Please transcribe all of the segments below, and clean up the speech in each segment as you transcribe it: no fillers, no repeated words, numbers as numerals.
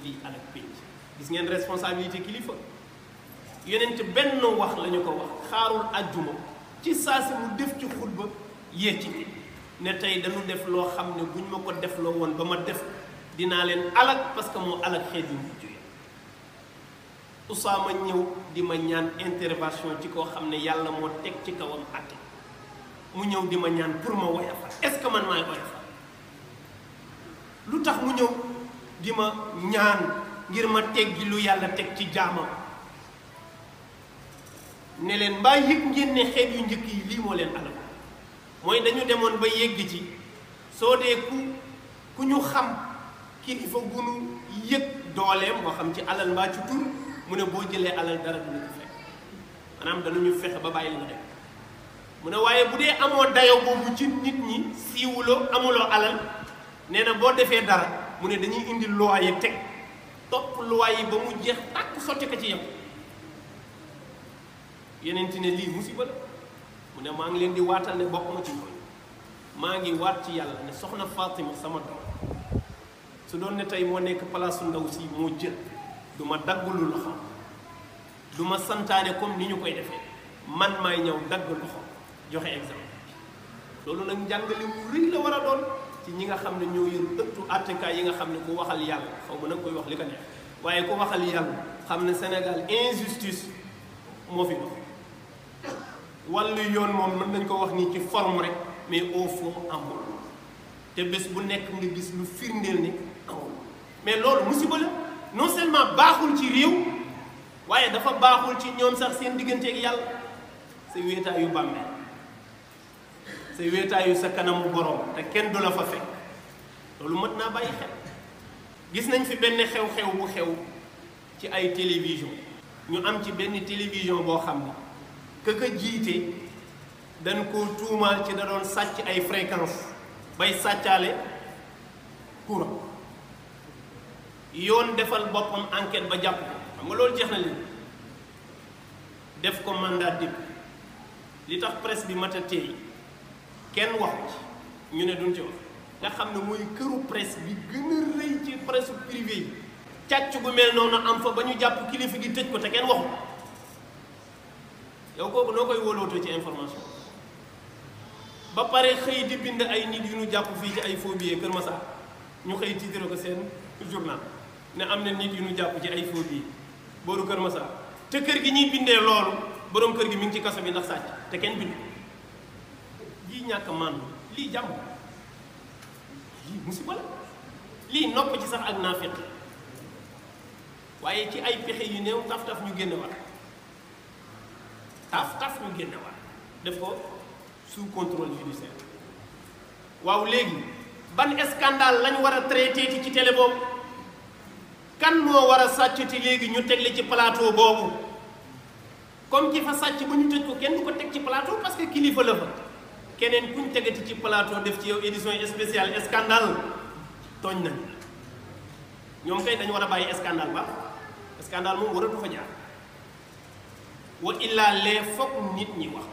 lii alak pénc gis ngeen responsabilité kilifa yonent benn wax la ñu ko wax xaarul àjjuma ci saa si mu def ci xutba yee ci ne tey dañu def loo xam ne buñ ma ko def loo woon ba ma def dinaa leen alak parce que moo alak xeet yu mujj yi Usaama ñëw di ma ñaan intervention ci koo xam ne yàlla moo teg ci kawam àtte mu ñëw di ma ñaan pour ma woyafal est-ce que man maay woyafal lu tax mu ñëw di ma ñaan ngir ma teggi lu yàlla teg ci jaamam ne leen mbaa yëg ngeen ne xeet yu njëkk yi lii moo leen alal mooy dañu demoon ba yegg ci soo dee ku ñu xam kilifa gu nu yëg dooleem moo xam ci alal mbaa ci tur mu ne boo jëlee alal dara du ñu ko fekk maanaam danañu fexe ba bàyyi la dem mu ne waaye bu dee amoo dayo boobu ci nit ñi siiwuloo amuloo alal nee na boo defee dara mu ne dañuy indi loi yi teg topp loi yi ba mu jeex tàkk sotti ko ci yow yeneen ti ne lii musiba la mu ne maa ngi leen di waatal ne bokk ma ci ñooñu maa ngi waat ci yàlla ne soxna Fatima sama doom su doon ne tey moo nekk palaasu ndaw si moo jël du ma daggulu loxo du ma santaane comme ni ñu koy defee man maay ñëw dagg loxo joxe exemple loolu nag njàngale mu rëy la war a doon ci ñi nga xam ne ñoo yor ëttu àttekaay yi nga xam ne ku waxal yàlla xaw ma nag koy wax li ko neex waaye ku waxal yàlla xam ne Sénégal injustice moo fi doon wàllu yoon moom mën nañ ko wax nii ci forme rek mais au fond amul te bés bu nekk nga gis lu firndeel ni amul mais loolu musiba la non seulement baaxul ci réew waaye dafa baaxul ci ñoom sax seen digganteeg yàlla sa wéetaayu bàmmeel sa wéetaayu sa kanamu borom te kenn du la fa fekk loolu mat naa bàyyi xel gis nañ fi benn xew-xew bu xew ci ay télévision ñu am ci benn télévision boo xam ne ka jiite dañ ko tuumaal ci da doon sàcc ay fréquence bay sàccaale courant yoon defal boppam enquête ba jàpp ko xam nga loolu jeex na li def ko mandat dépôt li tax presse bi mat a téye kenn waxu ci ñu ne duñ ci wax nga xam ne mooy këru presse bi gën a rëy ci presse privé yi càcc gu mel noonu am fa ba ñu jàpp kilifa gi tëj ko te kenn waxu yow kooku noo koy wóolootoo ci information ba pare xëy di bind ay nit yu ñu jàpp fii ci ay faux billets Kër Massar ñu xëy titre ko seen journal ne am na nit yu ñu jàpp ci ay faux billets booru Kër Massar te kër gi ñuy bindee loolu borom kër gi mi ngi ci kaso bi ndax sàcc te kenn bind lii ñàkk màndu lii jàmm lii musiba la lii nopp ci sax ak naafeq waaye ci ay pexe yu néew taf-taf ñu génne war taf ñu génne war def ko sous contrôle judiciaire waaw léegi ban scandale lañ war a traité ci télé boobu kan moo war a sàccati léegi ñu tegle ci plateau boobu comme ki fa sàcc ba ñu tëj ko kenn du ko teg ci plateau parce que kilifa la fa keneen kuñ tegati ci plateau def ci yow édition spéciale scandale tooñ nañ ñoom kay dañu war a bàyyi scandale ba scandale moom waratu fa jaar wa illaa lee foog nit ñi wax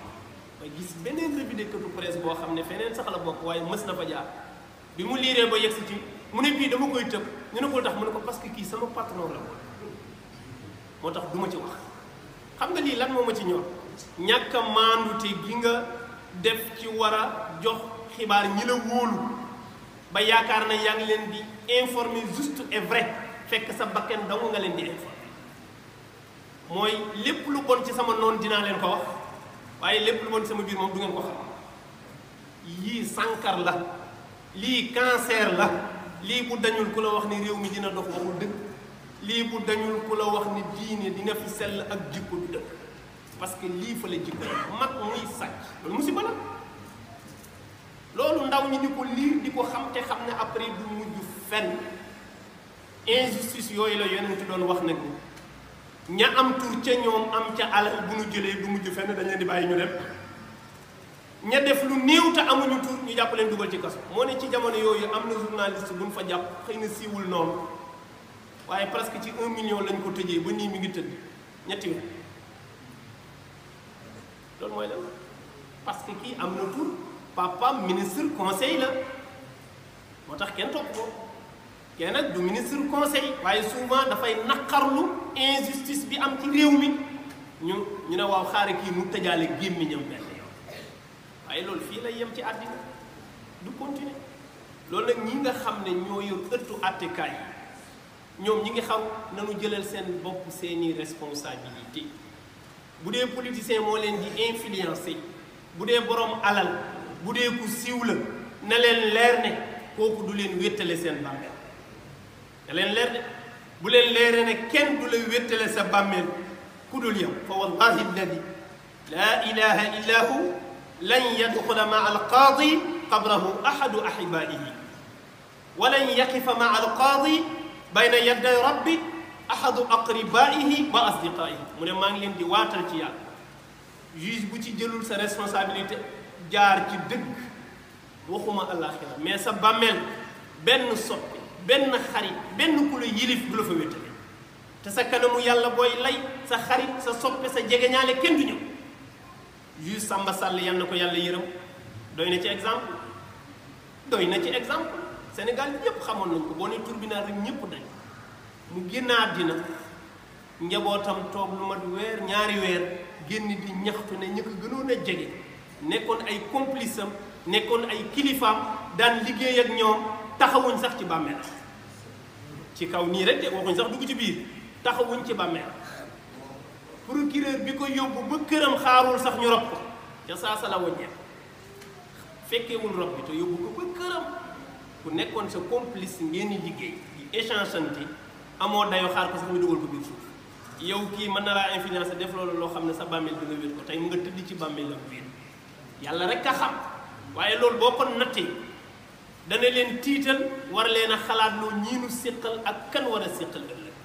ma gis beneen revue de presse boo xam ne feneen sax la bokk waaye mës na fa jaar bi mu liiree ba yegsi ci mu ne bii dama koy tëb ñu ne ko tax mu ne ko parce que kii sama patron la moo tax du ma ci wax xam nga lii lan moo ma ci ñor ñàkk a maandute gi nga def ci war a jox xibaar ñi la wóolu ba yaakaar na yaa ngi leen di informer juste et vrai fekk sa bakken dong nga leen di informer mooy lépp lu bon ci sama noon dinaa leen ko wax waaye lépp lu bon ci sama biir moom du ngeen ko xam yii sànkar la lii cancer la lii bu dañul ku la wax ni réew mi dina dox waxul dëgg lii bu dañul ku la wax ni diine dina fi sell ak jikko du dëgg parce que lii fa la jikko mag muy sàcc loolu musiba la loolu ndaw ñi di ko liir di ko xam te xam ne après du mujj fenn injustice yooyu la yonent doon wax nag ña am tur ca ñoom am ca alal bu ñu jëlee du mujj fenn dañ leen di bàyyi ñu dem ña def lu néew te amuñu tur ñu jàpp leen dugal ci kaso moo ne ci jamono yooyu am na journaliste bu ñu fa jàpp xëy na siiwul noonu waaye presque ci 1 million lañ ko tëjee ba nii mi ngi tëdd ñetti weer loolu mooy lan parce que kii am na tur papa ministre conseil la moo tax kenn topp ko kenn nag du ministre conseil waaye souvent dafay naqarlu injustice bi am ci réew mi ñu ne waaw xaare kii mu tëjaale gémmiñam benn yoon waaye loolu fii lay yem ci àddina du continuer loolu nag ñi nga xam ne ñoo yor ëttu àttekaay yi ñoom ñi ngi xaw nanu jëlal seen bopp seeni responsabilité bu dee politicien moo leen di influencer bu dee borom alal bu dee ku siiw la na leen leer ne kooku du leen wéttale seen bàmmeel na leen leer ne bu leen leere ne kenn du la wéttale sa bàmmeel ku dul yow fa wallahi alladi laa ilaha illa hu lan yadxula maa alqaadi qabrahu ahadu ahibaihi walan yaqifa maa alqaadi bayna yaday rabbi ahadu aqribaihi wa asdiqaihi mu ne maa ngi leen di waatal ci yàlla juge bu ci jëlul sa responsabilité jaar ci dëgg waxuma àllaaxira mais sa bàmmeel benn soppi benn xarit benn ku la yilif du la fa wéttale te sa kanamu yàlla booy lay sa xarit sa soppe sa jegeñaale kenn du ñëw juge Samba Sall yal na ko yàlla yërëm doy na ci exemple Sénégal ñëpp xamoon nañ ko boo ne tribunal rek ñëpp dañ mu génn àddina njabootam toog lu mat weer ñaari weer génn di ñaxtu ne ñi ko gënoon a jege nekkoon ay complice am nekkoon ay kilifaam daan liggéey ak ñoom taxawuñ sax ci bàmmeel ci kaw nii rek de waxuñ sax dugg ci biir taxawuñ ci bàmmeel procureur bi ko yóbbu ba këram xaarul sax ñu rob ko ca saa sa la waññeek fekkewul rob bi te yóbbu ko ba këram ku nekkoon sa complice ngeen di liggéey di échangeante amoo dayoo xaar ko sax ñu dugal ko biir suuf yow kii mën na laa influence def loolu loo xam ne sa bàmmeel bi nga wéet ko tey mu nga tëdd ci bàmmeel la wéet yàlla rek a xam waaye loolu boo ko nattee dana leen tiital war leen a xalaat loo ñiinu séqal ak kan war a séqal ëllëg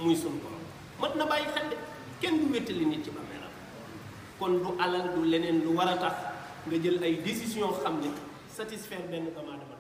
muy sunu borom mat na bàyyi xel de kenn du wéttali nit ci bàmmeelam kon du alal du leneen lu war a tax nga jël ay décision xam ne satisfaire benn doomu aadama